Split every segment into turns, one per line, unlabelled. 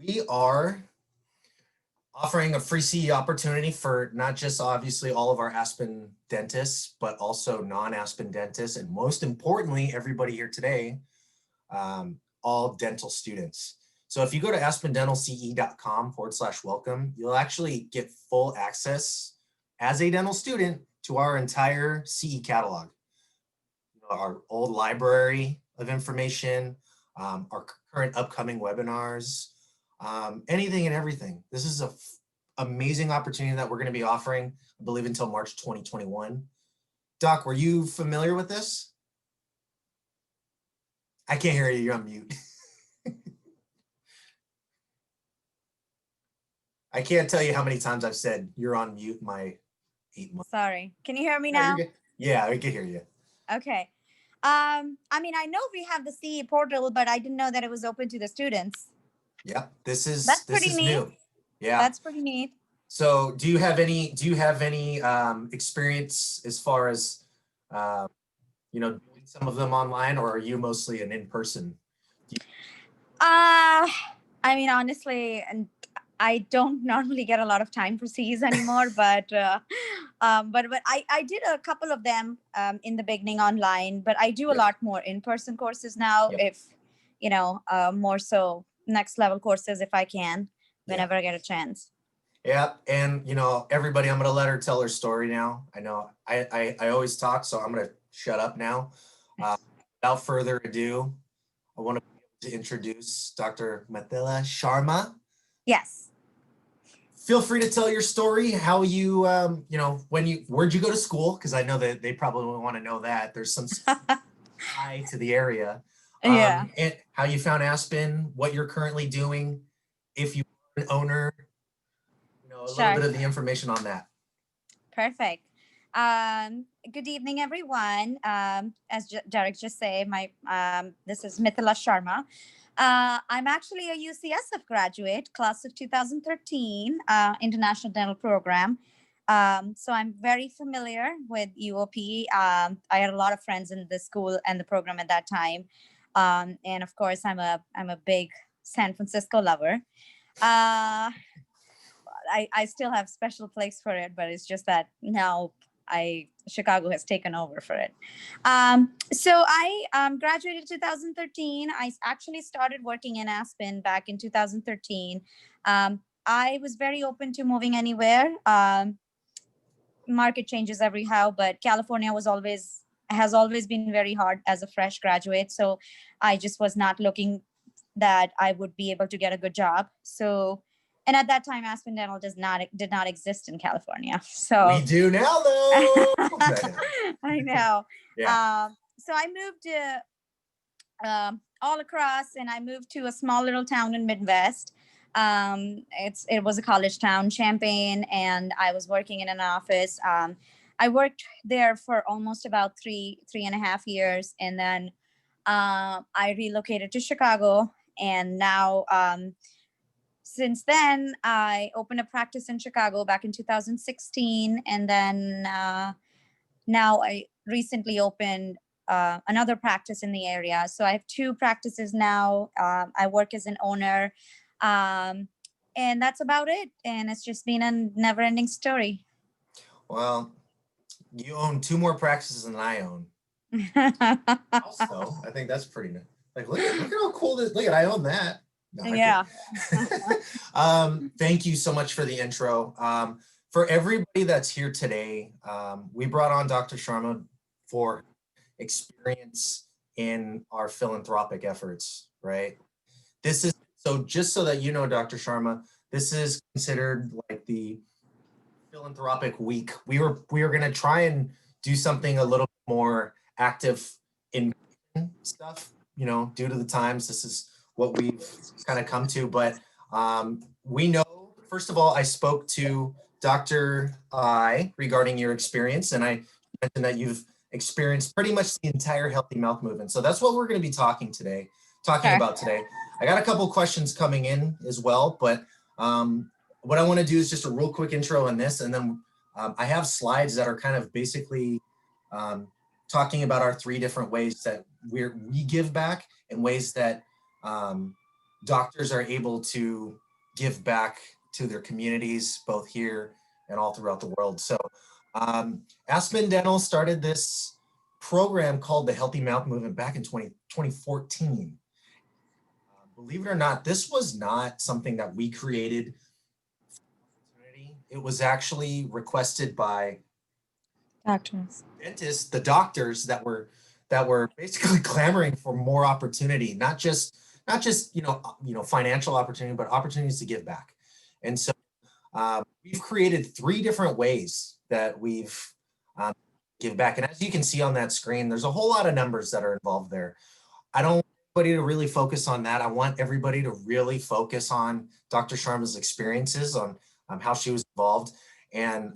We are offering a free CE opportunity for not just obviously all of our Aspen dentists, but also non-Aspen dentists, and most importantly, everybody here today, all dental students. So if you go to aspendentalce.com/welcome, you'll actually get full access as a dental student to our entire CE catalog, our old library of information, our current upcoming webinars, anything and everything. This is an amazing opportunity that we're going to be offering, I believe, until March 2021. Doc, were you familiar with this? I can't hear you. You're on mute. I can't tell you how many times I've said you're on mute my 8 months.
Sorry. Can you hear me now?
Yeah, we can hear you.
Okay. I mean, I know we have the CE portal, but I didn't know that it was open to the students.
Yep, this is
neat.
new. Yeah,
that's pretty neat.
So, do you have any experience as far as doing some of them online, or are you mostly an in-person?
I mean, honestly, and I don't normally get a lot of time for CEs anymore, but I did a couple of them in the beginning online, but I do a lot more in-person courses now. Yep. If more so next level courses if I can, whenever I get a chance.
Yeah, and everybody, I'm gonna let her tell her story now. I know I always talk, so I'm gonna shut up now. Without further ado, I want to introduce Dr. Mithila Sharma.
Yes.
Feel free to tell your story, how you, where'd you go to school? Because I know that they probably want to know that. There's some tie to the area. And how you found Aspen, what you're currently doing, if you're an owner, a little bit of the information on that.
Perfect. Good evening, everyone. As Derek just said, this is Mithila Sharma. I'm actually a UCSF graduate, class of 2013, International Dental Program. So I'm very familiar with UOP. I had a lot of friends in the school and the program at that time. And of course, I'm a big San Francisco lover. I still have special place for it, but it's just that now Chicago has taken over for it. So I graduated 2013. I actually started working in Aspen back in 2013. I was very open to moving anywhere. Market changes everyhow, but California has always been very hard as a fresh graduate. So I just was not looking that I would be able to get a good job. And at that time, Aspen Dental did not exist in California. So
we do now, though.
I know.
Yeah.
So I moved all across, and I moved to a small little town in Midwest. It was a college town, Champaign, and I was working in an office. I worked there for almost about three and a half years, and then I relocated to Chicago, and now. Since then, I opened a practice in Chicago back in 2016. And then now I recently opened another practice in the area. So I have two practices now. I work as an owner. And that's about it. And it's just been a never-ending story.
Well, you own two more practices than I own. Also, I think that's pretty nice. Like, look at how cool this. Look at, I own that. No,
yeah.
Thank you so much for the intro. For everybody that's here today, we brought on Dr. Sharma for experience in our philanthropic efforts, right? This is, so just so that you know, Dr. Sharma, this is considered like the philanthropic week. We were going to try and do something a little more active in stuff, due to the times. This is what we've kind of come to, but we know, first of all, I spoke to Dr. I regarding your experience, and I mentioned that you've experienced pretty much the entire Healthy Mouth movement. So that's what we're going to be talking about today. I got a couple questions coming in as well, but what I want to do is just a real quick intro on this, and then I have slides that are kind of basically talking about our three different ways that we give back, and ways that doctors are able to give back to their communities, both here and all throughout the world. So Aspen Dental started this program called the Healthy Mouth Movement back in 2014. Believe it or not, this was not something that we created. It was actually requested by
Doctors.
dentists, the doctors that were basically clamoring for more opportunity, not just financial opportunity, but opportunities to give back. And so we've created 3 different ways that we've give back. And as you can see on that screen, there's a whole lot of numbers that are involved there. I don't want everybody to really focus on that. I want everybody to really focus on Dr. Sharma's experiences, on how she was involved. And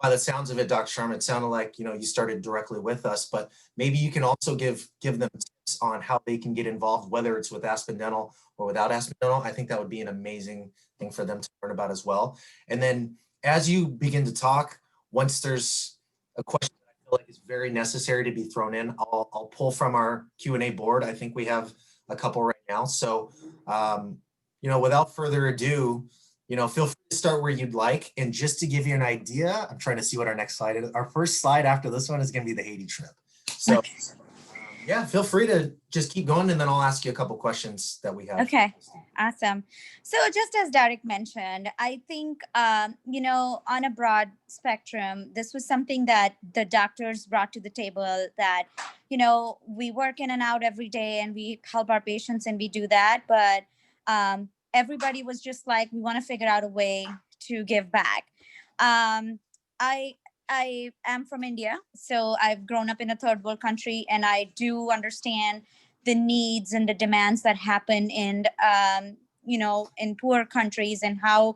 by the sounds of it, Dr. Sharma, it sounded like you started directly with us, but maybe you can also give them tips on how they can get involved, whether it's with Aspen Dental or without Aspen Dental. I think that would be an amazing thing for them to learn about as well. And then as you begin to talk, once there's a question that I feel like is very necessary to be thrown in, I'll pull from our Q&A board. I think we have a couple right now. So, without further ado, feel free to start where you'd like. And just to give you an idea, I'm trying to see what our next slide is. Our first slide after this one is going to be the Haiti trip. So okay. Yeah, feel free to just keep going, and then I'll ask you a couple questions that we have.
Okay, awesome. So just as Derek mentioned, I think, on a broad spectrum, this was something that the doctors brought to the table that, we work in and out every day and we help our patients and we do that. But everybody was just like, we want to figure out a way to give back. I am from India, so I've grown up in a third world country, and I do understand the needs and the demands that happen in in poor countries, and how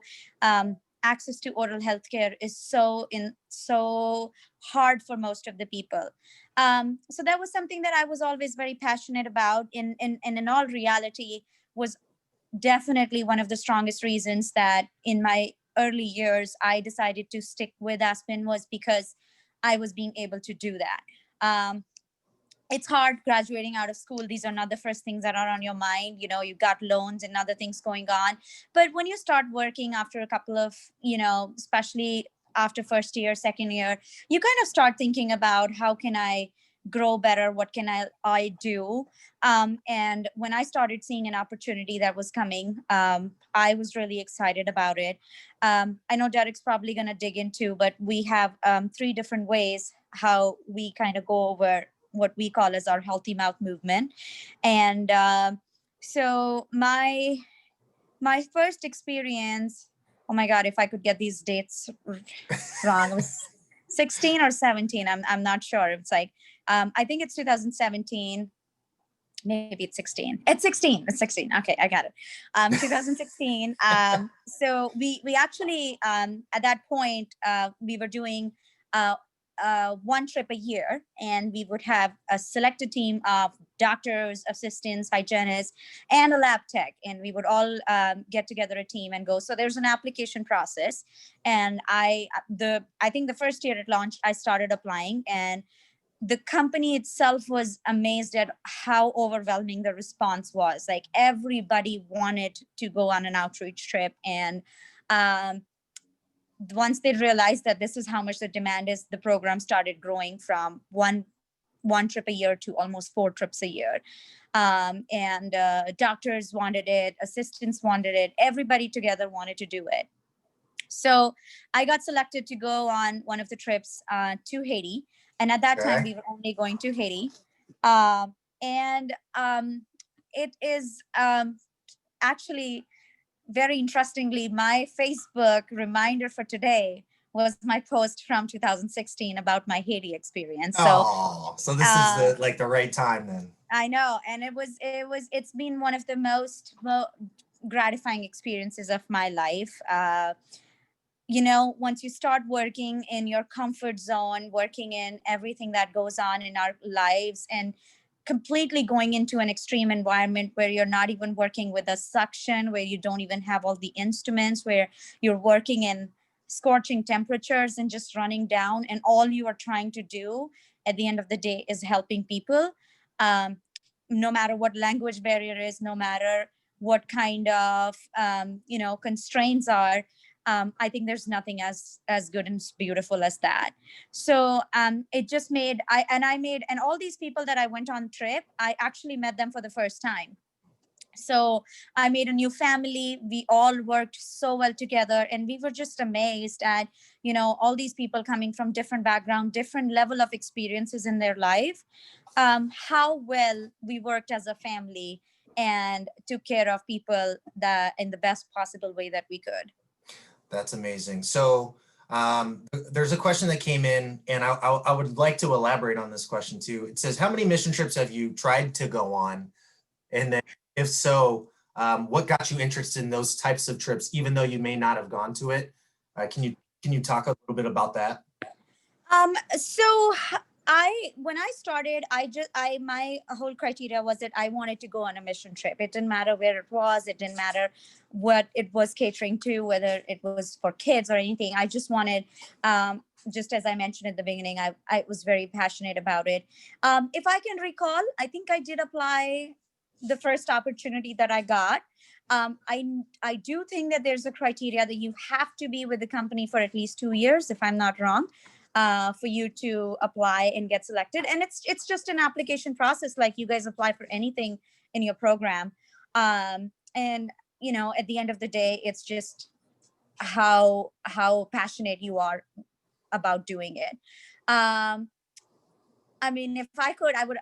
access to oral health care is so hard for most of the people. So that was something that I was always very passionate about, and in all reality was definitely one of the strongest reasons that in my early years I decided to stick with Aspen, was because I was being able to do that. It's hard graduating out of school. These are not the first things that are on your mind. You've got loans and other things going on. But when you start working after a couple of, especially after first year, second year, you kind of start thinking about how can I grow better? What can I do? And when I started seeing an opportunity that was coming, I was really excited about it. I know Derek's probably going to dig into, but we have 3 different ways how we kind of go over what we call as our healthy mouth movement. And so my first experience, oh my God, if I could get these dates wrong, it was 16 or 17. I'm not sure. It's like, I think it's 2017. Maybe it's 16. It's 16. It's 16. Okay, I got it. 2016. So we actually, at that point, we were doing one trip a year, and we would have a selected team of doctors, assistants, hygienists, and a lab tech, and we would all get together a team and go. So there's an application process, and I think the first year it launched, I started applying, and the company itself was amazed at how overwhelming the response was. Like, everybody wanted to go on an outreach trip, and once they realized that this is how much the demand is, the program started growing from one trip a year to almost 4 trips a year. And doctors wanted it, assistants wanted it, everybody together wanted to do it. So I got selected to go on one of the trips to Haiti. And at that time, we were only going to Haiti. And it is actually, very interestingly, my Facebook reminder for today was my post from 2016 about my Haiti experience.
So this is the right time then.
I know. And it's been one of the most gratifying experiences of my life. Once you start working in your comfort zone, working in everything that goes on in our lives, and completely going into an extreme environment where you're not even working with a suction, where you don't even have all the instruments, where you're working in scorching temperatures and just running down, and all you are trying to do at the end of the day is helping people, no matter what language barrier is, no matter what kind of constraints are. I think there's nothing as good and beautiful as that. So it just made and all these people that I went on trip, I actually met them for the first time. So I made a new family. We all worked so well together, and we were just amazed at all these people coming from different background, different level of experiences in their life, how well we worked as a family and took care of people that in the best possible way that we could.
That's amazing. So there's a question that came in, and I would like to elaborate on this question too. It says, how many mission trips have you tried to go on? And then if so, what got you interested in those types of trips, even though you may not have gone to it? Can you talk a little bit about that?
So when I started, my whole criteria was that I wanted to go on a mission trip. It didn't matter where it was. It didn't matter what it was catering to, whether it was for kids or anything. I just wanted, just as I mentioned at the beginning, I was very passionate about it. If I can recall, I think I did apply the first opportunity that I got. I do think that there's a criteria that you have to be with the company for at least 2 years, if I'm not wrong, for you to apply and get selected. And it's just an application process, like you guys apply for anything in your program. And at the end of the day, it's just how passionate you are about doing it. I mean, if I could, I would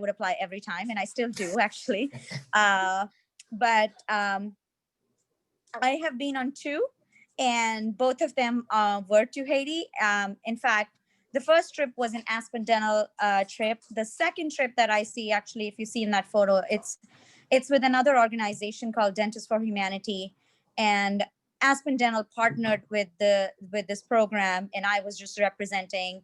apply every time, and I still do actually. But I have been on two, and both of them were to Haiti. In fact, the first trip was an Aspen Dental trip. The second trip that I see, actually, if you see in that photo, it's with another organization called Dentists for Humanity, and Aspen Dental partnered with this program, and I was just representing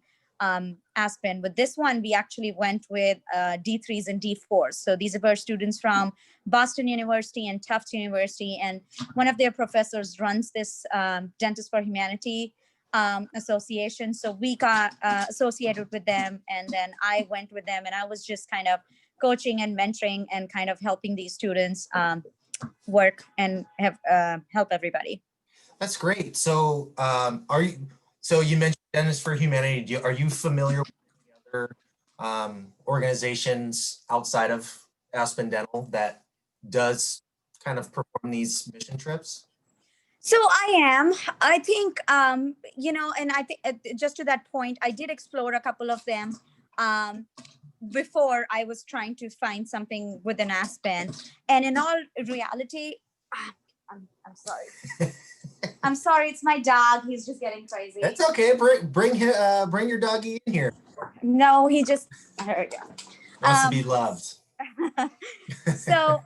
Aspen. With this one, we actually went with D3s and D4s. So these were students from Boston University and Tufts University, and one of their professors runs this Dentists for Humanity association. So we got associated with them, and then I went with them, and I was just kind of coaching and mentoring and kind of helping these students work and help everybody.
That's great. So so you mentioned Dentists for Humanity. Are you familiar with the other organizations outside of Aspen Dental that does kind of perform these mission trips?
So I am. I think, and I think just to that point, I did explore a couple of them before I was trying to find something with an Aspen. And in all reality, I'm sorry. I'm sorry, it's my dog. He's just getting crazy.
That's okay. Bring your doggy in here.
No, he just wants
to be loved.
So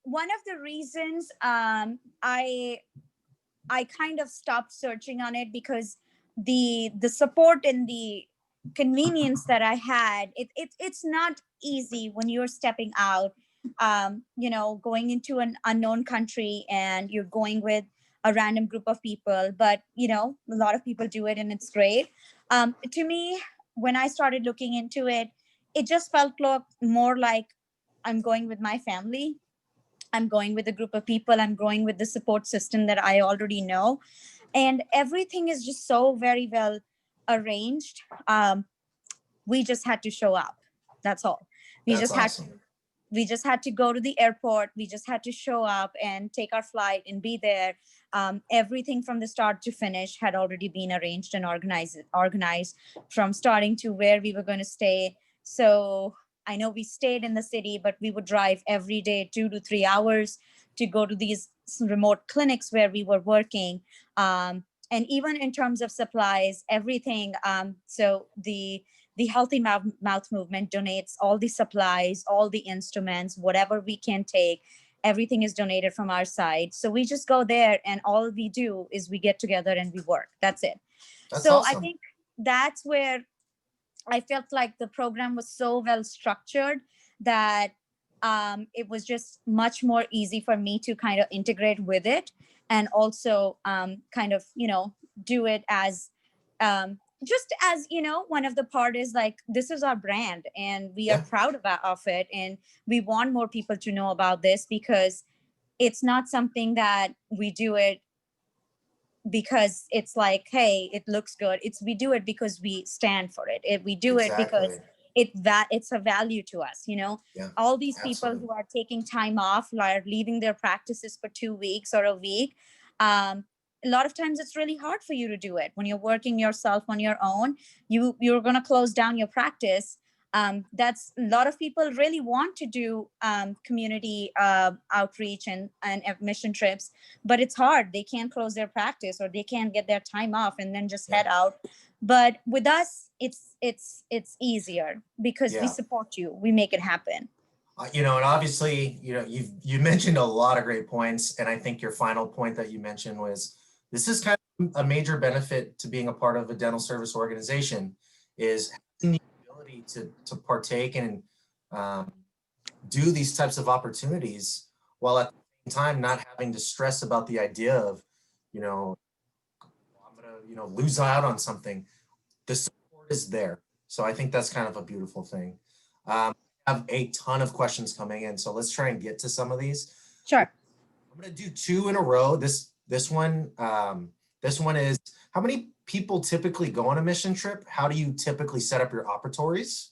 one of the reasons I kind of stopped searching on it, because the support and the convenience that I had, it's not easy when you're stepping out, going into an unknown country, and you're going with a random group of people. But a lot of people do it, and it's great. To me, when I started looking into it, it just felt more like I'm going with my family. I'm going with a group of people. I'm going with the support system that I already know. And everything is just so very well arranged. We just had to show up. That's all.
That's awesome.
We just had to go to the airport. We just had to show up and take our flight and be there. Everything from the start to finish had already been arranged and organized from starting to where we were going to stay. So I know we stayed in the city, but we would drive every day 2 to 3 hours to go to these remote clinics where we were working. And even in terms of supplies, everything. So the Healthy Mouth Movement donates all the supplies, all the instruments, whatever we can take. Everything is donated from our side. So we just go there, and all we do is we get together and we work. That's it.
That's
so
awesome.
I think that's where I felt like the program was so well structured that it was just much more easy for me to kind of integrate with it, and also kind of, do it as just as you know, one of the part is like, this is our brand and we are
Yeah,
proud of it, and we want more people to know about this, because it's not something that we do it because it's like, hey, it looks good. It's, we do it because we stand for it. We do it because
exactly.
it's a value to us, you know.
Yeah,
All these people
absolutely.
who are taking time off, are leaving their practices for 2 weeks or a week. um, a lot of times it's really hard for you to do it when you're working yourself on your own. You're going to close down your practice. That's a lot of people really want to do community outreach and mission trips, but it's hard. They can't close their practice, or they can't get their time off and then just
Yeah,
head out. But with us, it's easier because we
yeah.
support you. We make it happen.
You know, and obviously, you know, you mentioned a lot of great points, and I think your final point that you mentioned was this is kind of a major benefit to being a part of a dental service organization, is having the ability to partake and um, do these types of opportunities while at the same time not having to stress about the idea of, you know, I'm gonna, you know, lose out on something. The support is there. So I think that's kind of a beautiful thing. I have a ton of questions coming in, so let's try and get to some of these.
Sure.
I'm gonna do two in a row. This one is, how many people typically go on a mission trip? How do you typically set up your operatories?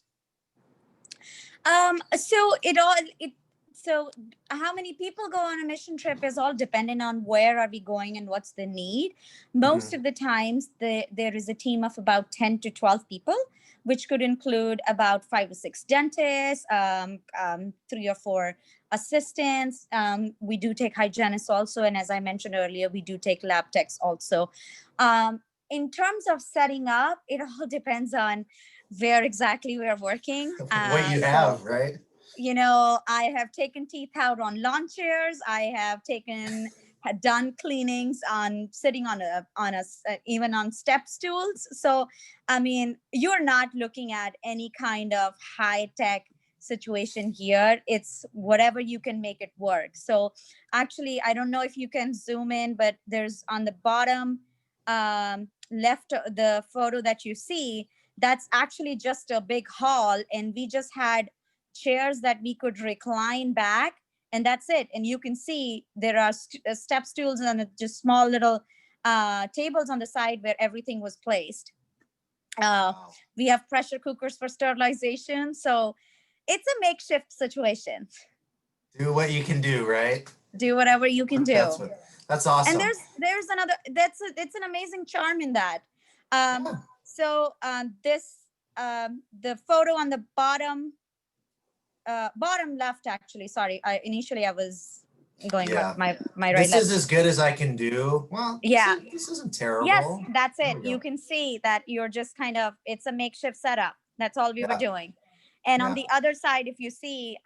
So it all it so how many people go on a mission trip is all dependent on where are we going and what's the need. Most
Mhm.
of the times there is a team of about 10 to 12 people, which could include about 5 or 6 dentists, 3 or 4 assistants. We do take hygienists also, and as I mentioned earlier, we do take lab techs also. In terms of setting up, it all depends on where exactly we're working.
What you
So,
have, right?
you know, I have taken teeth out on lawn chairs. I have had done cleanings on sitting even on step stools. So, I mean, you're not looking at any kind of high tech situation here. It's whatever you can make it work. So, actually, I don't know if you can zoom in, but there's on the bottom left, the photo that you see, that's actually just a big hall, and we just had chairs that we could recline back, and that's it. And you can see there are step stools and just small little tables on the side where everything was placed.
Wow.
We have pressure cookers for sterilization, so it's a makeshift situation.
Do what you can do, right?
Do whatever you can
That's
do.
what, that's
And
awesome.
there's another, it's an amazing charm in that. um
Yeah.
this the photo on the bottom left, actually, sorry, I was going with
Yeah.
my right
This is
left.
as good as I can do. Well,
Yeah.
this isn't
Yes,
terrible.
that's
There
it.
we
You
go.
can see that you're just kind of, it's a makeshift setup. That's all we were
Yeah.
doing. And on
Yeah.
the other side, if you see,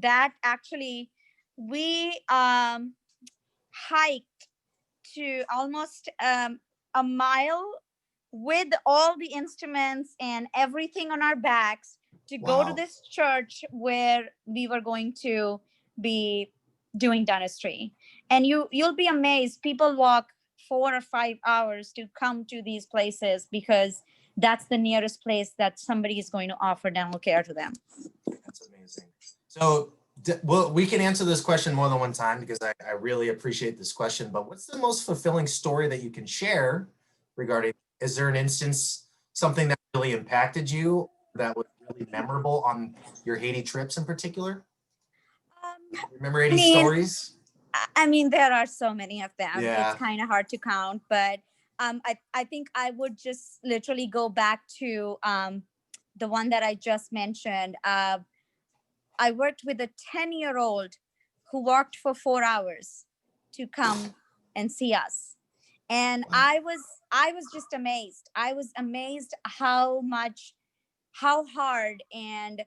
that actually we hiked to almost a mile with all the instruments and everything on our backs to go to
Wow.
this church where we were going to be doing dentistry. And you'll be amazed, people walk 4 or 5 hours to come to these places because that's the nearest place that somebody is going to offer dental care to them.
That's amazing. So, well, we can answer this question more than one time because I really appreciate this question. But what's the most fulfilling story that you can share regarding? Is there an instance, something that really impacted you, that was really memorable on your Haiti trips in particular? Remember
I
any
mean,
stories?
there are so many of them. It's
Yeah.
kind of hard to count, but I think I would just literally go back to the one that I just mentioned. I worked with a 10-year-old who walked for 4 hours to come and see us. And
Wow.
I was just amazed. I was amazed how hard and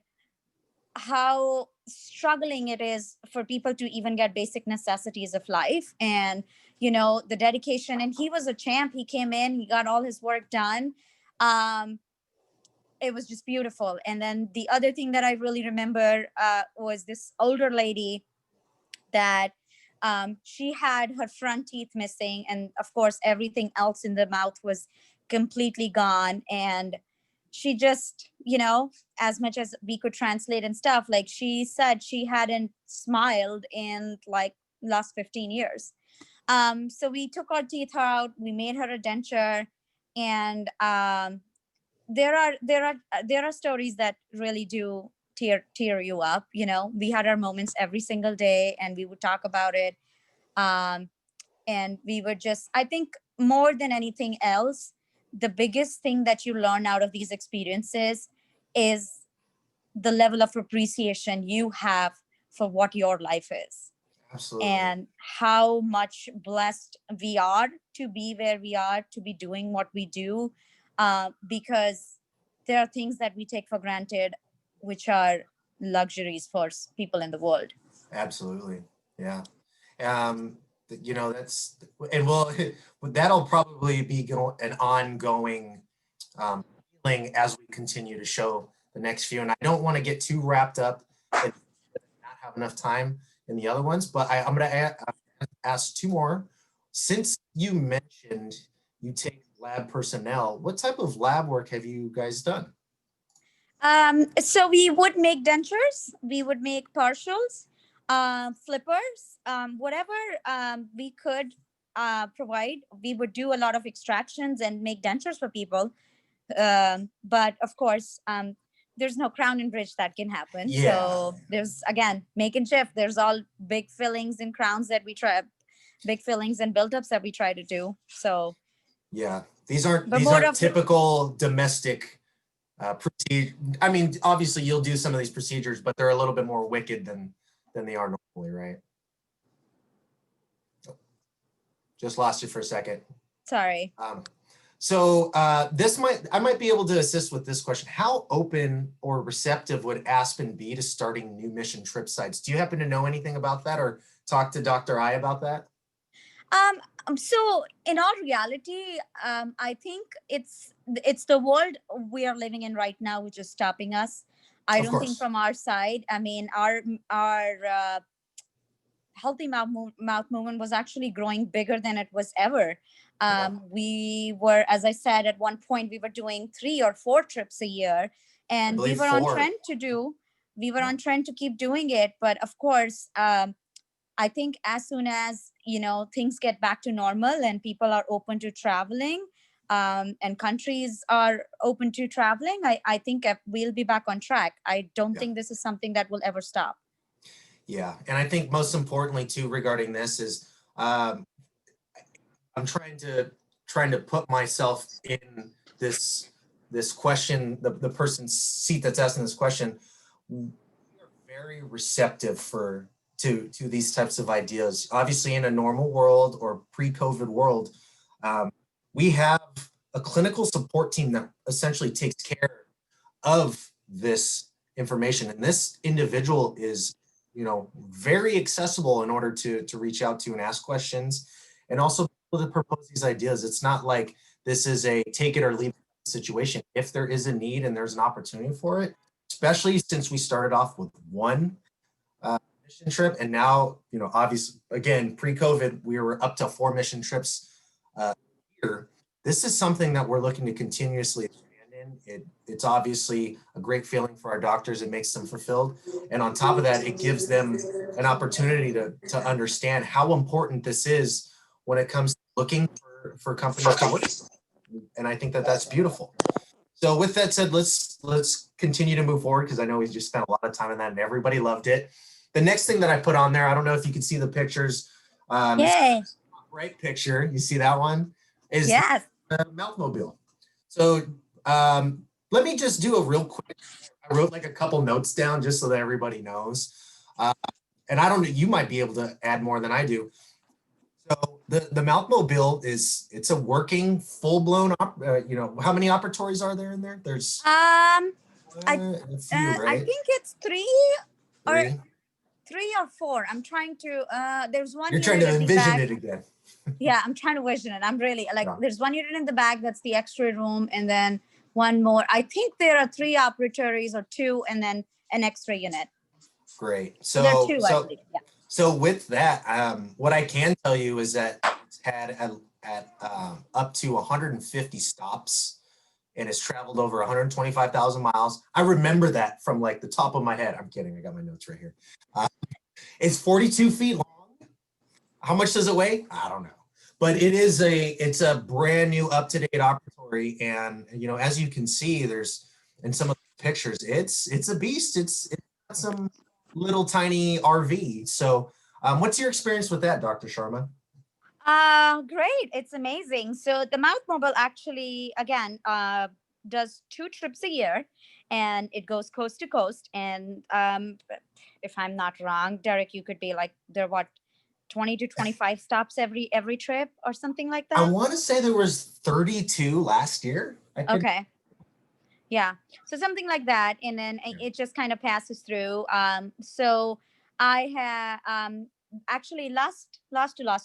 how struggling it is for people to even get basic necessities of life, and you know, the dedication. And he was a champ. He came in, he got all his work done. um it was just beautiful. And then the other thing that I really remember was this older lady that she had her front teeth missing, and of course everything else in the mouth was completely gone. And she just, as much as we could translate and stuff, like she said she hadn't smiled in like last 15 years. So we took our teeth out, we made her a denture, and there are stories that really do tear you up. We had our moments every single day, and we would talk about it. Um, and we were just, I think, more than anything else, the biggest thing that you learn out of these experiences is the level of appreciation you have for what your life is,
Absolutely.
and how much blessed we are to be where we are, to be doing what we do, because there are things that we take for granted, which are luxuries for people in the world.
Absolutely. Yeah. That's, and well, that'll probably be an ongoing feeling as we continue to show the next few. And I don't want to get too wrapped up and not have enough time in the other ones, but I'm going to ask two more. Since you mentioned you take lab personnel, what type of lab work have you guys done?
So we would make dentures, we would make partials, flippers, whatever we could provide. We would do a lot of extractions and make dentures for people. But of course, there's no crown and bridge that can happen.
Yeah.
So there's, again, make and shift. There's all big fillings and crowns that we try, big fillings and build-ups that we try to do. So
yeah, these aren't
of
typical domestic procedure. I mean, obviously you'll do some of these procedures, but they're a little bit more wicked than they are normally, right? Just lost you for a second.
Sorry.
So I might be able to assist with this question. How open or receptive would Aspen be to starting new mission trip sites? Do you happen to know anything about that, or talk to Dr. I about that?
So in all reality, I think it's the world we are living in right now which is stopping us. I don't think from our side. I mean, our healthy mouth movement was actually growing bigger than it was ever. We were, as I said, at one point we were doing 3 or 4 trips a year, and we were 4. We were on trend to keep doing it. But of course, I think as soon as, things get back to normal and people are open to traveling, and countries are open to traveling, I think we'll be back on track. I don't think this is something that will ever stop.
Yeah. And I think most importantly too, regarding this is, I'm trying to put myself in this question, the person's seat that's asking this question. We are very receptive to these types of ideas. Obviously, in a normal world or pre-COVID world, we have a clinical support team that essentially takes care of this information. And this individual is, very accessible in order to reach out to and ask questions, and also to propose these ideas. It's not like this is a take it or leave it situation. If there is a need and there's an opportunity for it, especially since we started off with one mission trip, and now, obviously, again, pre-COVID, we were up to 4 mission trips a year. This is something that we're looking to continuously expand in. It's obviously a great feeling for our doctors. It makes them fulfilled. And on top of that, it gives them an opportunity to understand how important this is when it comes to looking for companies to work with. And I think that that's beautiful. So with that said, let's continue to move forward, because I know we just spent a lot of time on that and everybody loved it. The next thing that I put on there, I don't know if you can see the pictures.
Yay.
Right picture, you see that one? Is
yes.
The Mouthmobile. So let me just do a real quick, I wrote like a couple notes down just so that everybody knows. And I don't know, you might be able to add more than I do. So the Mouthmobile it's a working full-blown, how many operatories are there in there? There's
a few,
right?
I think it's 3 or 4. I'm trying to there's one.
You're trying to envision it again.
Yeah, I'm trying to vision it. I'm really there's one unit in the back that's the X-ray room, and then one more. I think there are 3 operatories or 2, and then an X-ray unit.
Great.
There are 2, I believe. Yeah.
So with that, what I can tell you is that it's had at up to 150 stops and has traveled over 125,000 miles. I remember that from like the top of my head. I'm kidding. I got my notes right here. It's 42 feet long. How much does it weigh? I don't know. But it's a brand new up-to-date operatory. And, as you can see, there's in some of the pictures, it's a beast. It's got some little tiny RV. So what's your experience with that, Dr. Sharma?
Great. It's amazing. So the Mouth Mobile actually, again, does 2 trips a year, and it goes coast to coast. And if I'm not wrong, Derek, you could be like, there are what, 20 to 25 stops every trip or something like
I
that?
want to say there was 32 last year.
Okay. Yeah. So something like that. And then it just kind of passes through. So I had actually last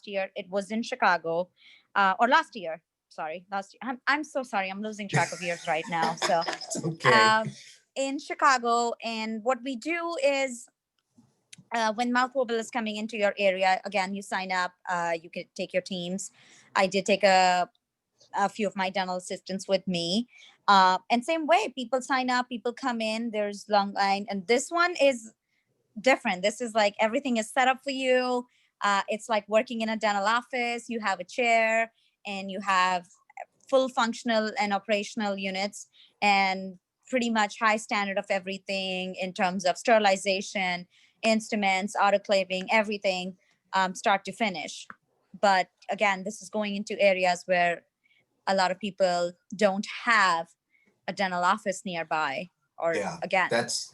year, it was in Chicago, or last year. Sorry, last year. I'm so sorry. I'm losing track of years right now. So
It's okay.
in Chicago, and what we do is when Mouth Mobile is coming into your area, again, you sign up. You could take your teams. I did take a few of my dental assistants with me. And same way, people sign up, people come in, there's long line. And this one is different. This is like everything is set up for you. It's like working in a dental office. You have a chair and you have full functional and operational units, and pretty much high standard of everything in terms of sterilization, instruments, autoclaving, everything, start to finish. But again, this is going into areas where a lot of people don't have a dental office nearby, or
Yeah,
again.
that's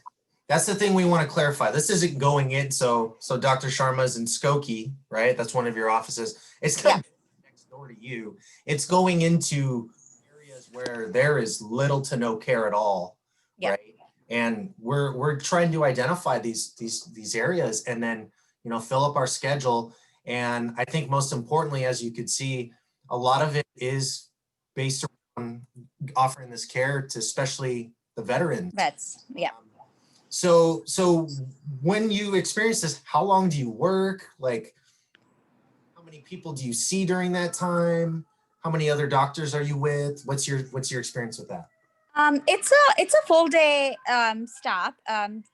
the thing we want to clarify. This isn't going in. So Dr. Sharma's in Skokie, right? That's one of your offices. It's not next door to you. It's going into areas where there is little to no care at all,
Yeah.
right? And we're trying to identify these areas and then fill up our schedule. And I think most importantly, as you could see, a lot of it is based around offering this care to especially the veterans.
Vets. Yeah.
So when you experience this, how long do you work? Like, how many people do you see during that time? How many other doctors are you with? What's your experience with that?
It's a full day stop,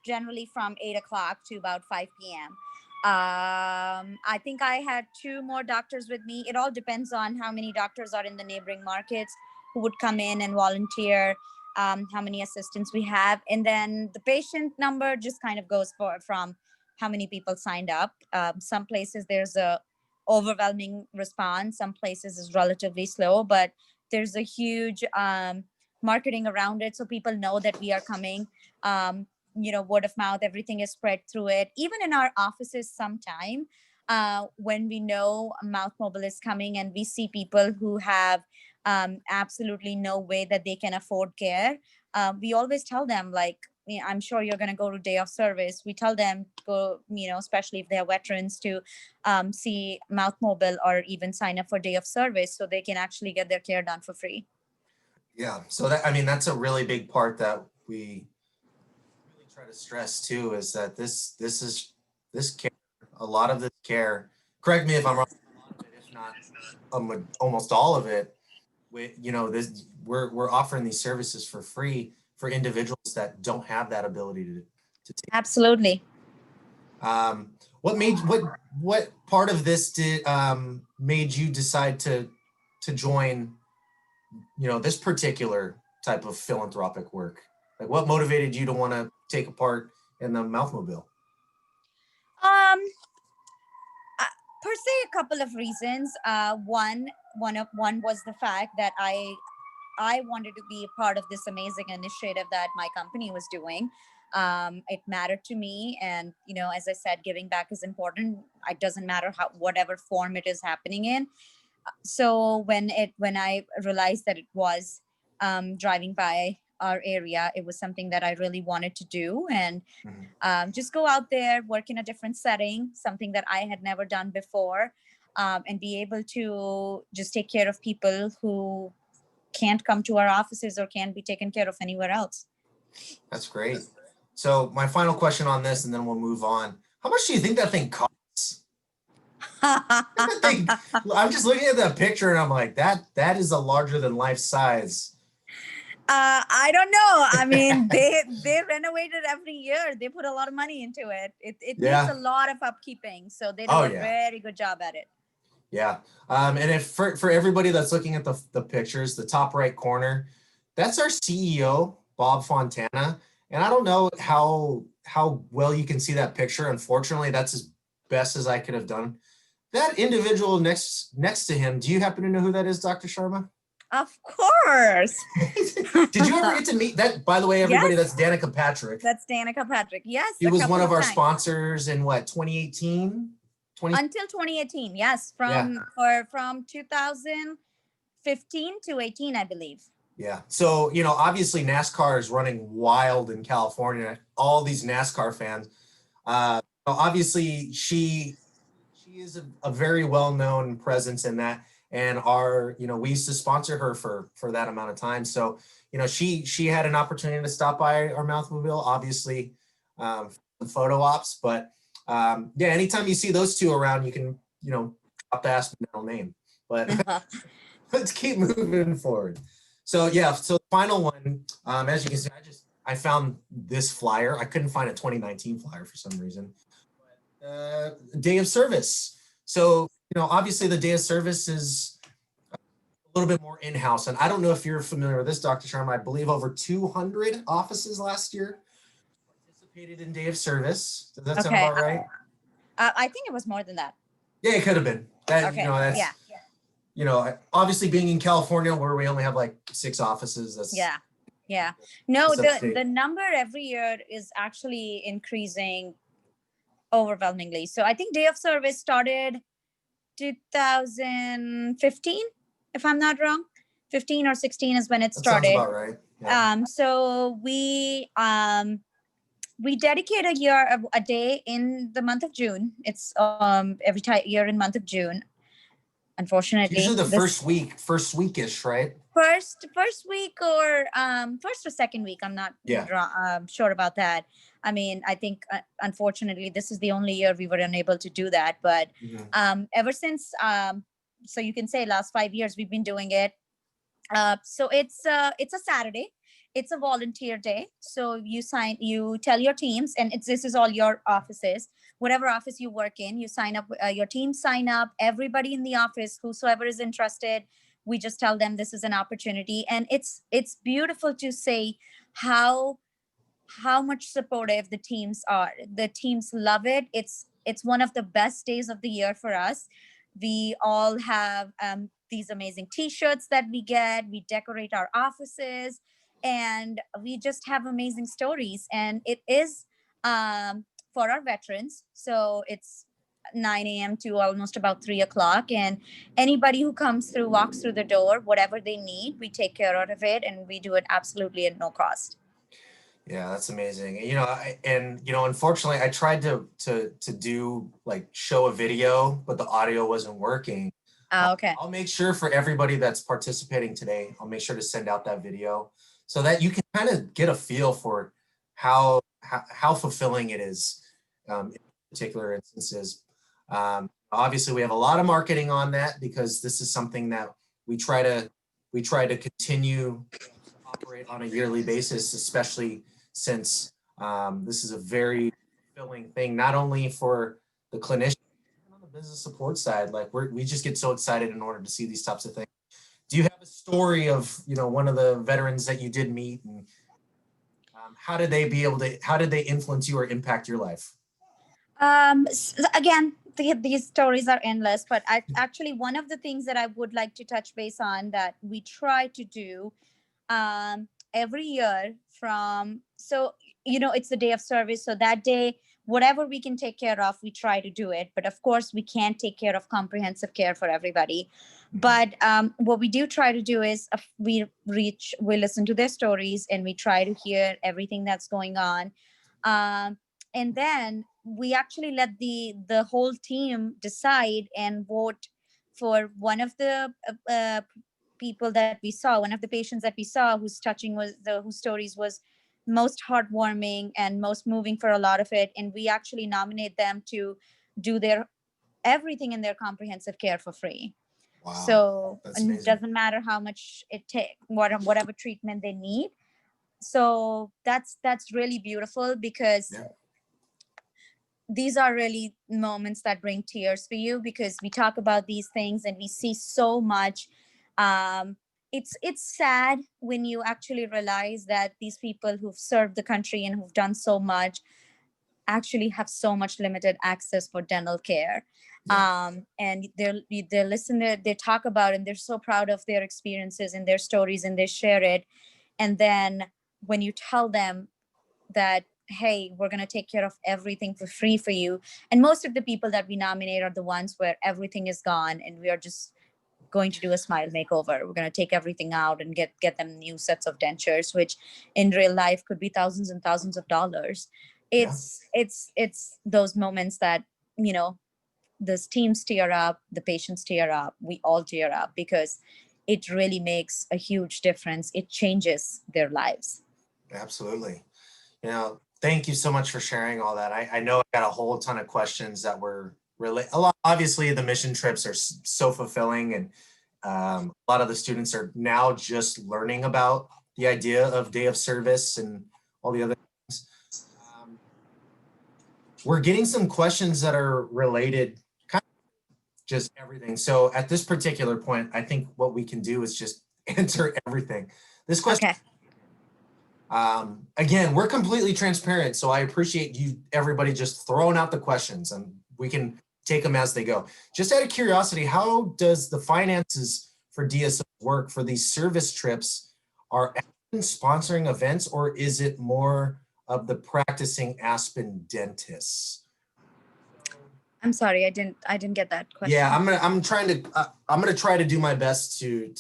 generally from 8 o'clock to about 5 p.m. I think I had 2 more doctors with me. It all depends on how many doctors are in the neighboring markets who would come in and volunteer, how many assistants we have. And then the patient number just kind of goes from how many people signed up. Some places there's a overwhelming response. Some places is relatively slow, but there's a huge marketing around it, so people know that we are coming. Word of mouth, everything is spread through it. Even in our offices, sometime when we know Mouth Mobile is coming and we see people who have absolutely no way that they can afford care, we always tell them, like, I'm sure you're going to go to day of service. We tell them, go, especially if they're veterans, to see Mouth Mobile or even sign up for day of service so they can actually get their care done for free.
Yeah. So that's a really big part that we really try to stress too, is that this care, a lot of this care, correct me if I'm wrong, a lot of it, if not almost all of it, we're offering these services for free for individuals that don't have that ability to take.
Absolutely.
What part of this made you decide to join this particular type of philanthropic work? Like, what motivated you to want to take a part in the Mouth Mobile?
Um, per se, a couple of reasons. One was the fact that I wanted to be a part of this amazing initiative that my company was doing. It mattered to me, and as I said, giving back is important. It doesn't matter whatever form it is happening in. So when I realized that it was driving by our area, it was something that I really wanted to do, and just go out there, work in a different setting, something that I had never done before, and be able to just take care of people who can't come to our offices or can't be taken care of anywhere else.
That's great. So my final question on this, and then we'll move on. How much do you think that thing costs? think, I'm just looking at that picture and I'm like, that is a larger than life size.
I don't know. I mean, they renovate it every year. They put a lot of money into it. It needs
Yeah.
a lot of upkeeping, so they do
Oh
a
yeah.
very good job at it.
Yeah. And if for everybody that's looking at the pictures, the top right corner, that's our CEO, Bob Fontana. And I don't know how well you can see that picture. Unfortunately, that's as best as I could have done. That individual next to him, do you happen to know who that is, Dr. Sharma?
Of course.
Did you ever get to meet that? By the way, everybody,
Yes.
that's Danica Patrick.
That's Danica Patrick. Yes,
He
a
was
couple
one of our
times.
sponsors in what, 2018?
Until 2018, yes, from 2015 to 18, I believe.
Yeah. So, obviously NASCAR is running wild in California. All these NASCAR fans. Obviously, she is a very well-known presence in that. And we used to sponsor her for that amount of time. So, she had an opportunity to stop by our Mouthmobile, obviously, photo ops. But anytime you see those two around, you can, drop the Aspen Dental name. But let's keep moving forward. So the final one, as you can see, I found this flyer. I couldn't find a 2019 flyer for some reason. Day of service. So, obviously the day of service is a little bit more in-house. And I don't know if you're familiar with this, Dr. Sharma. I believe over 200 offices last year participated in day of service. Does that sound about right?
I think it was more than that.
Yeah, it could have been. Obviously being in California where we only have like 6 offices.
Yeah. No, the number every year is actually increasing overwhelmingly. So I think day of service started 2015, if I'm not wrong. 15 or 16 is when it started.
That sounds about right. Yeah.
So we dedicate a day in the month of June. It's every year in month of June. Unfortunately,
usually the first weekish, right?
First week or first or second week. I'm not sure about that. I mean, I think unfortunately this is the only year we were unable to do that. But ever since, so you can say last 5 years we've been doing it. So it's a Saturday. It's a volunteer day. So you tell your teams, and this is all your offices, whatever office you work in, you sign up, your team sign up, everybody in the office, whosoever is interested, we just tell them this is an opportunity. And it's beautiful to say how much supportive the teams are. The teams love it. It's one of the best days of the year for us. We all have these amazing t-shirts that we get. We decorate our offices and we just have amazing stories. And it is for our veterans. So it's 9 a.m. to almost about 3 o'clock. And anybody who comes through, walks through the door, whatever they need, we take care of it. And we do it absolutely at no cost.
Yeah, that's amazing. Unfortunately, I tried to do like show a video, but the audio wasn't working.
Okay.
I'll make sure for everybody that's participating today, I'll make sure to send out that video so that you can kind of get a feel for how fulfilling it is in particular instances. Obviously, we have a lot of marketing on that because this is something that we try to continue to operate on a yearly basis, especially since this is a very fulfilling thing, not only for the clinician, but on the business support side. Like we just get so excited in order to see these types of things. Do you have a story of one of the veterans that you did meet, and how did they influence you or impact your life?
Again, these stories are endless, but actually one of the things that I would like to touch base on that we try to do every year it's the day of service. So that day, whatever we can take care of, we try to do it. But of course, we can't take care of comprehensive care for everybody. But what we do try to do is we listen to their stories and we try to hear everything that's going on. And then we actually let the whole team decide and vote for one of the people that we saw, one of the patients that we saw whose stories was most heartwarming and most moving for a lot of it. And we actually nominate them to do their everything in their comprehensive care for free.
Wow.
So
That's
it
amazing.
doesn't matter how much it takes, whatever treatment they need. So that's really beautiful, because
Yeah.
these are really moments that bring tears for you, because we talk about these things and we see so much. It's sad when you actually realize that these people who've served the country and who've done so much actually have so much limited access for dental care.
Yeah.
And they listen to, they talk about, and they're so proud of their experiences and their stories, and they share it. And then when you tell them that, hey, we're going to take care of everything for free for you, and most of the people that we nominate are the ones where everything is gone and we are just going to do a smile makeover. We're going to take everything out and get them new sets of dentures, which in real life could be thousands and thousands of dollars.
Yeah.
It's those moments that, you know, the teams tear up, the patients tear up, we all tear up, because it really makes a huge difference. It changes their lives.
Absolutely. You know, thank you so much for sharing all that. I know I got a whole ton of questions that were really a lot. Obviously, the mission trips are so fulfilling, and a lot of the students are now just learning about the idea of day of service and all the other things. We're getting some questions that are related, kind of just everything. So at this particular point, I think what we can do is just answer everything. This question.
Okay.
Again, we're completely transparent, so I appreciate you, everybody, just throwing out the questions, and we can take them as they go. Just out of curiosity, how does the finances for DSO work for these service trips? Are Aspen sponsoring events, or is it more of the practicing Aspen dentists?
I'm sorry, I didn't get that question.
Yeah, I'm gonna try to do my best to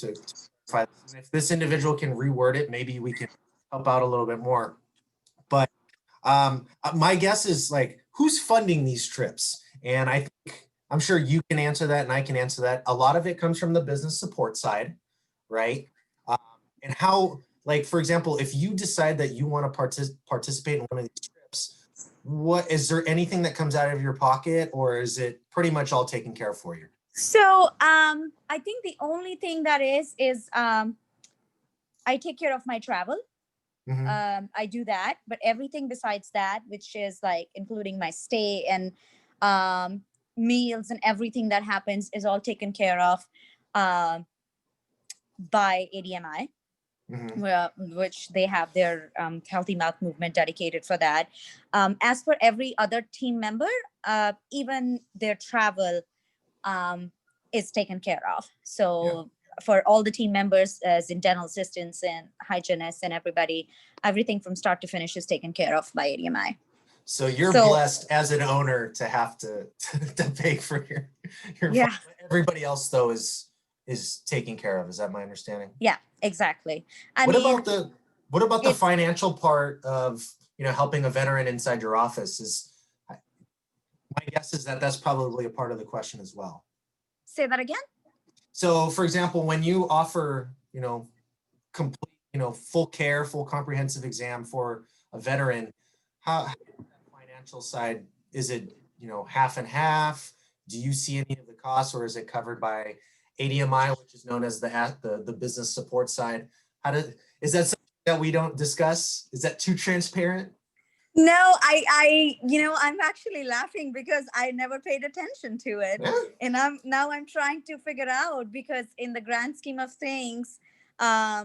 clarify this. And if this individual can reword it, maybe we can help out a little bit more. But my guess is, like, who's funding these trips? And I'm sure you can answer that, and I can answer that. A lot of it comes from the business support side, right? And how, like, for example, if you decide that you want to participate in one of these trips, what is there anything that comes out of your pocket, or is it pretty much all taken care of for you?
So I think the only thing that is I take care of my travel.
Mm-hmm.
I do that, but everything besides that, which is like including my stay and meals and everything that happens, is all taken care of by ADMI.
Mm-hmm.
Which they have their healthy mouth movement dedicated for that. As for every other team member, even their travel is taken care of. So for all the team members, as in dental assistants and hygienists and everybody, everything from start to finish is taken care of by ADMI.
So you're blessed as an owner to have to pay for your
yeah.
Everybody else, though, is taken care of. Is that my understanding?
Yeah, exactly.
What about the financial part of, helping a veteran inside your office? My guess is that that's probably a part of the question as well.
Say that again.
So, for example, when you offer, complete, full care, full comprehensive exam for a veteran, how financial side, is it, half and half? Do you see any of the costs, or is it covered by ADMI, which is known as the business support side? Is that something that we don't discuss? Is that too transparent?
No, I'm actually laughing because I never paid attention to it.
Yeah.
And I'm trying to figure out, because in the grand scheme of things, I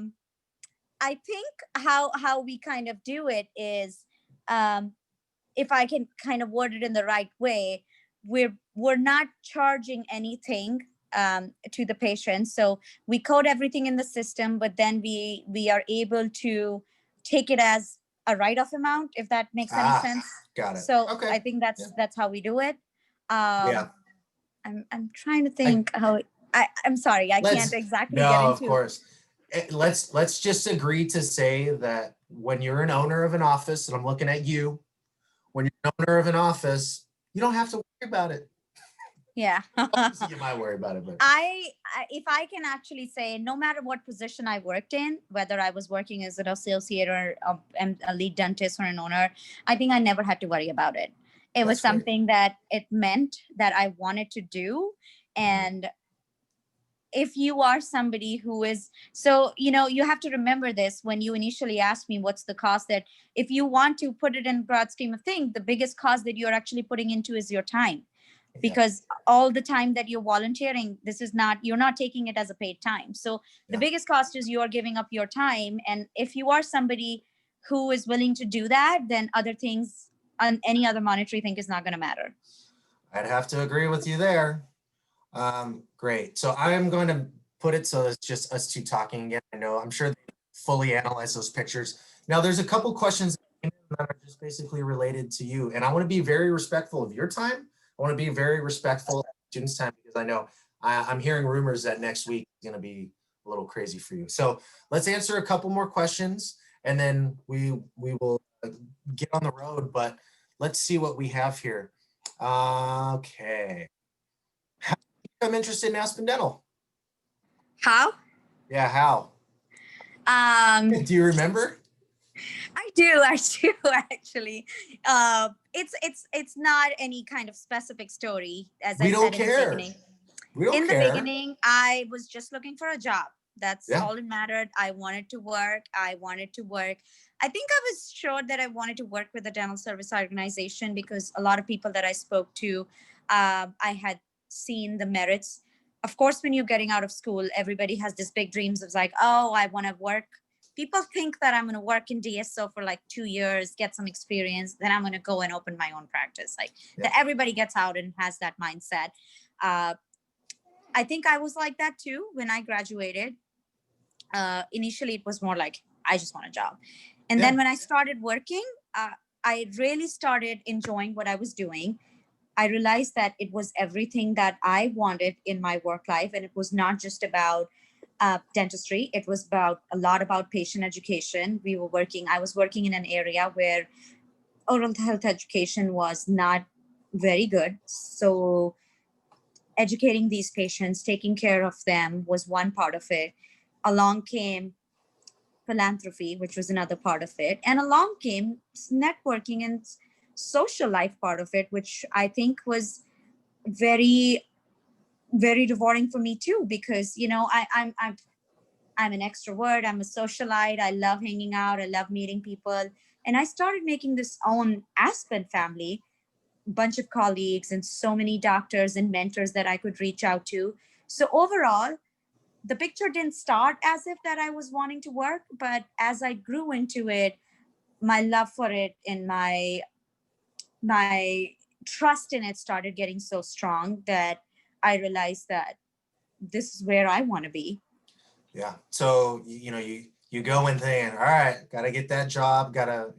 think how we kind of do it is, if I can kind of word it in the right way, we're not charging anything to the patient. So we code everything in the system, but then we are able to take it as a write-off amount, if that makes any sense.
Got it.
So
Okay.
I think that's how we do it.
Yeah.
I'm trying to think I'm sorry, I can't exactly get into.
No, of course. Let's just agree to say that when you're an owner of an office, and I'm looking at you, when you're an owner of an office, you don't have to worry about it.
Yeah.
Obviously, you might worry about it, but
if I can actually say, no matter what position I worked in, whether I was working as an associate or a lead dentist or an owner, I think I never had to worry about it. It was
That's great.
something that it meant that I wanted to do. And if you are somebody who is, so you have to remember this when you initially asked me what's the cost, that if you want to put it in broad scheme of things, the biggest cost that you're actually putting into is your time,
Yeah.
because all the time that you're volunteering, you're not taking it as a paid time. So the
Yeah.
biggest cost is you're giving up your time. And if you are somebody who is willing to do that, then other things and any other monetary thing is not going to matter.
I'd have to agree with you there. Great. So I am going to put it so it's just us two talking again. I know I'm sure they fully analyze those pictures. Now there's a couple questions that are just basically related to you. And I want to be very respectful of your time. I want to be very respectful of students' time, because I know I'm hearing rumors that next week is going to be a little crazy for you. So let's answer a couple more questions and then we will get on the road, but let's see what we have here. Okay. I'm interested in Aspen Dental.
How?
Yeah, how?
um
Do you remember?
I do actually. It's not any kind of specific story, as I
We don't
said in the
care.
beginning.
We don't
In the
care.
beginning, I was just looking for a job. That's
Yeah.
all that mattered. I wanted to work. I think I was sure that I wanted to work with a dental service organization because a lot of people that I spoke to, I had seen the merits. Of course, when you're getting out of school, everybody has this big dreams of like, oh, I want to work. People think that I'm going to work in DSO for like 2 years, get some experience, then I'm going to go and open my own practice. Like that, everybody gets out and has that mindset. I think I was like that too when I graduated. Initially, it was more like, I just want a job. And then when I started working, I really started enjoying what I was doing. I realized that it was everything that I wanted in my work life. And it was not just about dentistry. It was a lot about patient education. I was working in an area where oral health education was not very good. So educating these patients, taking care of them was one part of it. Along came philanthropy, which was another part of it. And along came networking and social life part of it, which I think was very, very rewarding for me too, because, I'm an extrovert. I'm a socialite. I love hanging out. I love meeting people. And I started making this own Aspen family, bunch of colleagues and so many doctors and mentors that I could reach out to. So overall, the picture didn't start as if that I was wanting to work, but as I grew into it, my love for it and my trust in it started getting so strong that I realized that this is where I want to be.
Yeah. So, you go in thinking, all right, got to get that job, got to,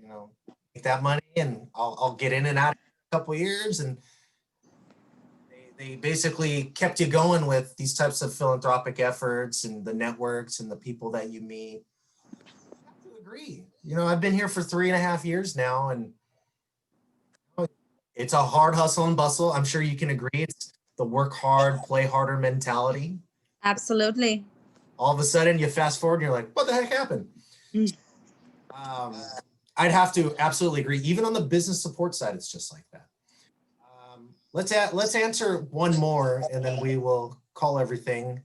make that money, and I'll get in and out in a couple of years. And they basically kept you going with these types of philanthropic efforts and the networks and the people that you meet. I have to agree. I've been here for 3.5 years now, and it's a hard hustle and bustle. I'm sure you can agree. It's the work hard, play harder mentality.
Absolutely.
All of a sudden, you fast forward and you're like, what the heck happened? Um, I'd have to absolutely agree. Even on the business support side, it's just like that. Let's answer one more, and then we will call everything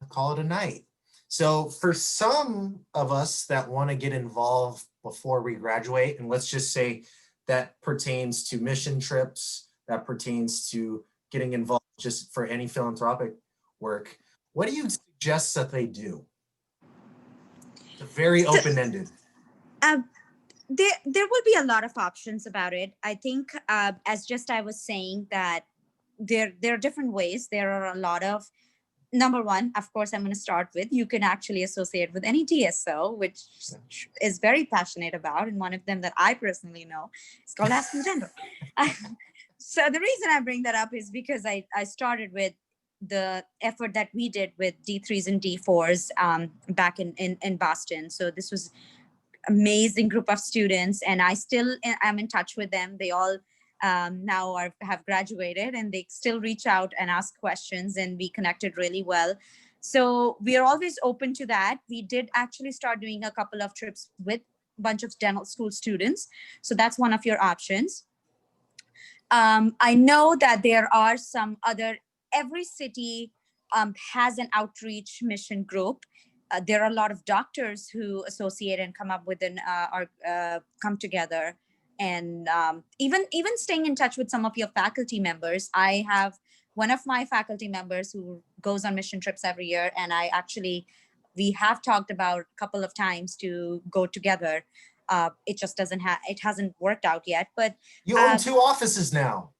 call it a night. So for some of us that want to get involved before we graduate, and let's just say that pertains to mission trips, that pertains to getting involved just for any philanthropic work, what do you suggest that they do? It's very open-ended.
There will be a lot of options about it. I think, as just I was saying, that there are different ways. There are a lot of, number one, of course, I'm going to start with, you can actually associate with any DSO, which is very passionate about, and one of them that I personally know is called Aspen Dental. So the reason I bring that up is because I started with the effort that we did with D3s and D4s back in Boston. So this was amazing group of students, and I still am in touch with them. They all now have graduated, and they still reach out and ask questions, and we connected really well. So we are always open to that. We did actually start doing a couple of trips with a bunch of dental school students. So that's one of your options. I know that there are some other, every city has an outreach mission group. There are a lot of doctors who associate and come up with or come together, and even staying in touch with some of your faculty members. I have one of my faculty members who goes on mission trips every year, and we have talked about a couple of times to go together. It just it hasn't worked out yet, but
You own 2 offices now.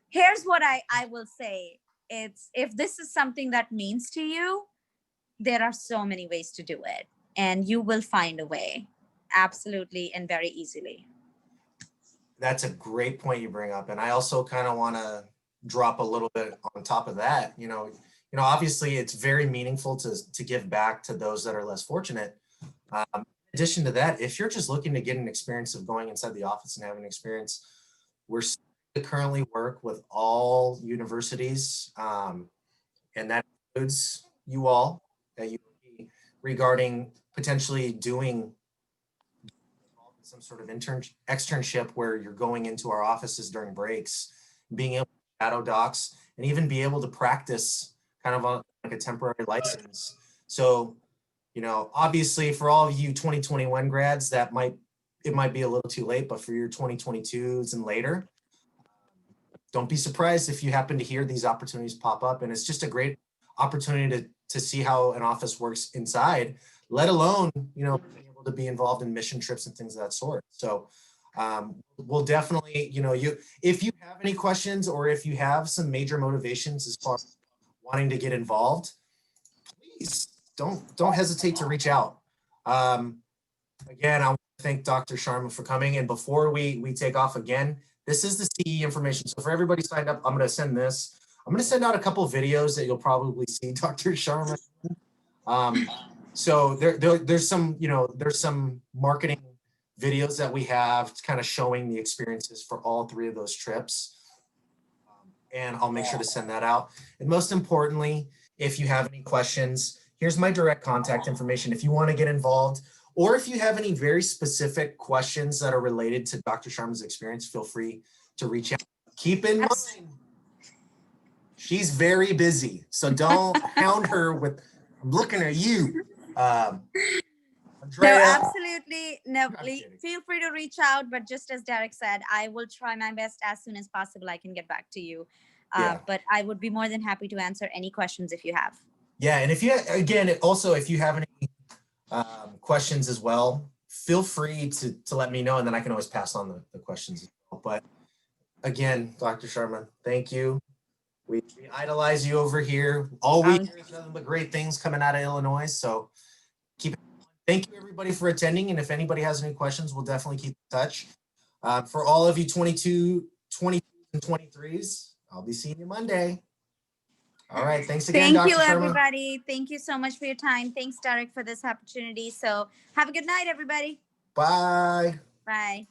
here's what I will say. It's, if this is something that means to you, there are so many ways to do it, and you will find a way, absolutely, and very easily.
That's a great point you bring up. And I also kind of want to drop a little bit on top of that. Obviously it's very meaningful to give back to those that are less fortunate. In addition to that, if you're just looking to get an experience of going inside the office and having an experience, we're currently work with all universities, and that includes you all at UOP, regarding potentially doing some sort of externship where you're going into our offices during breaks, being able to shadow docs, and even be able to practice kind of like a temporary license. So, obviously for all of you 2021 grads, it might be a little too late, but for your 2022s and later, don't be surprised if you happen to hear these opportunities pop up. And it's just a great opportunity to see how an office works inside, let alone, being able to be involved in mission trips and things of that sort. So we'll definitely, if you have any questions, or if you have some major motivations as far as wanting to get involved, please don't hesitate to reach out. Again, I want to thank Dr. Sharma for coming. And before we take off again, this is the CE information. So for everybody signed up, I'm going to send this. I'm going to send out a couple of videos that you'll probably see Dr. Sharma. So there's some marketing videos that we have kind of showing the experiences for all 3 of those trips. And I'll make sure to send that out. And most importantly, if you have any questions, here's my direct contact information. If you want to get involved, or if you have any very specific questions that are related to Dr. Sharma's experience, feel free to reach out. Keep in mind, she's very busy, so don't hound her with, I'm looking at you. Andrea.
No, absolutely. No, feel free to reach out. But just as Derek said, I will try my best as soon as possible. I can get back to you. But I would be more than happy to answer any questions if you have.
Yeah, and if you have any questions as well, feel free to let me know, and then I can always pass on the questions as well. But again, Dr. Sharma, thank you. We idolize you over here. All we hear is nothing but great things coming out of Illinois. So thank you everybody for attending. And if anybody has any questions, we'll definitely keep in touch. For all of you 22, 22 and 23s, I'll be seeing you Monday. All right. Thanks again,
Thank
Dr.
you,
Sharma.
everybody. Thank you so much for your time. Thanks, Derek, for this opportunity. So have a good night, everybody.
Bye.
Bye.